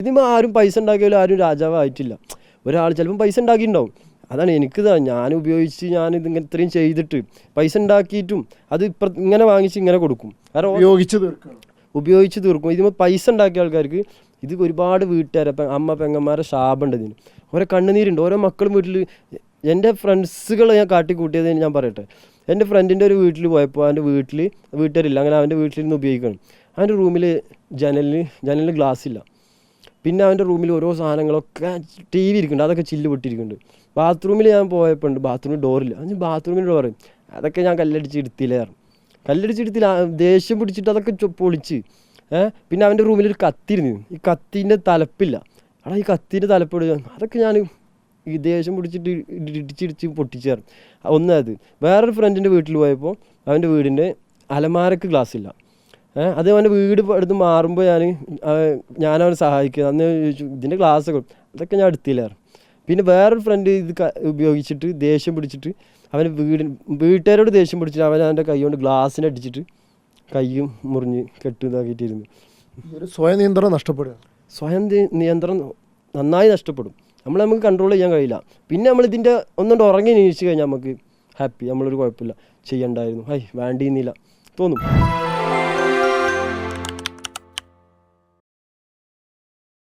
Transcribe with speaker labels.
Speaker 1: ഇതിപ്പോൾ ആരും പൈസ ഉണ്ടാക്കിയാലും ആരും രാജാവായിട്ടില്ല. ഒരാൾ ചിലപ്പം പൈസ ഉണ്ടാക്കിയിട്ടുണ്ടാവും. അതാണ് ഞാൻ ഉപയോഗിച്ച് ഇതിങ്ങനെ ഇത്രയും ചെയ്തിട്ട് പൈസ ഉണ്ടാക്കിയിട്ടും അത് ഇങ്ങനെ വാങ്ങിച്ച് ഇങ്ങനെ കൊടുക്കും. കാരണം ഉപയോഗിച്ച് തീർക്കും. ഇതിപ്പോൾ പൈസ ഉണ്ടാക്കിയ ആൾക്കാർക്ക് ഇത് ഒരുപാട് വീട്ടുകാരെ അമ്മ പെങ്ങന്മാരെ ശാപമുണ്ട് ഇതിന്. ഓരോ കണ്ണുനീരുണ്ട്. ഓരോ മക്കളും വീട്ടിൽ എൻ്റെ ഫ്രണ്ട്സുകൾ ഞാൻ കാട്ടിക്കൂട്ടിയത് ഞാൻ പറയട്ടെ. എൻ്റെ ഫ്രണ്ടിൻ്റെ ഒരു വീട്ടിൽ പോയപ്പോൾ അവൻ്റെ വീട്ടുകാരില്ല. അങ്ങനെ അവൻ്റെ വീട്ടിൽ നിന്ന് ഉപയോഗിക്കണം. അവൻ്റെ റൂമിൽ ജനലിന് ഗ്ലാസ് ഇല്ല. പിന്നെ അവൻ്റെ റൂമിൽ ഓരോ സാധനങ്ങളൊക്കെ ടി വി ഇരിക്കുന്നുണ്ട്, അതൊക്കെ ചില്ല് പൊട്ടിയിരിക്കുന്നുണ്ട്. ബാത്റൂമിൽ ഞാൻ പോയപ്പോൾ ഉണ്ട്, ബാത്റൂമിൽ ഡോറില്ല. ബാത്റൂമിൽ ഡോർ അതൊക്കെ ഞാൻ കല്ലടിച്ചില്ല. ദേഷ്യം പിടിച്ചിട്ട് അതൊക്കെ പൊളിച്ച്. പിന്നെ അവൻ്റെ റൂമിൽ ഒരു കത്തിരുന്നു. ഈ കത്തീൻ്റെ തലപ്പില്ല. ഈ കത്തീൻ്റെ തലപ്പിടുക അതൊക്കെ ഞാൻ ഈ ദേഷ്യം പിടിച്ചിട്ട് ഇടിച്ചിടിച്ച് പൊട്ടിച്ചേറും. അത് വേറൊരു ഫ്രണ്ടിൻ്റെ വീട്ടിൽ പോയപ്പോൾ അവൻ്റെ വീടിൻ്റെ അലമാരക്ക് ഗ്ലാസ് ഇല്ല. അത് അവൻ്റെ വീട് എടുത്ത് മാറുമ്പോൾ ഞാനവനെ സഹായിക്കുക. അന്ന് ചോദിച്ചു ഇതിൻ്റെ ഗ്ലാസ്സൊക്കെ അതൊക്കെ ഞാൻ എടുത്തില്ലായിരുന്നു. പിന്നെ വേറൊരു ഫ്രണ്ട് ഇത് ഉപയോഗിച്ചിട്ട് ദേഷ്യം പിടിച്ചിട്ട് അവൻ്റെ വീട്ടുകാരോട് ദേഷ്യം പിടിച്ചിട്ട് അവൻ്റെ കൈ കൊണ്ട് ഗ്ലാസ്സിനെ അടിച്ചിട്ട് കൈയും മുറിഞ്ഞ് കെട്ടുന്നതാക്കിയിട്ടിരുന്നു.
Speaker 2: സ്വയം നിയന്ത്രണം നഷ്ടപ്പെടുക.
Speaker 1: സ്വയം നിയന്ത്രണം നന്നായി നഷ്ടപ്പെടും. നമുക്ക് കൺട്രോൾ ചെയ്യാൻ കഴിയില്ല. പിന്നെ നമ്മളിതിൻ്റെ ഒന്നുകൊണ്ട് ഉറങ്ങി നീച്ചു കഴിഞ്ഞാൽ നമുക്ക് ഹാപ്പി, നമ്മളൊരു കുഴപ്പമില്ല ചെയ്യണ്ടായിരുന്നു, വേണ്ടിയിരുന്നില്ല തോന്നും.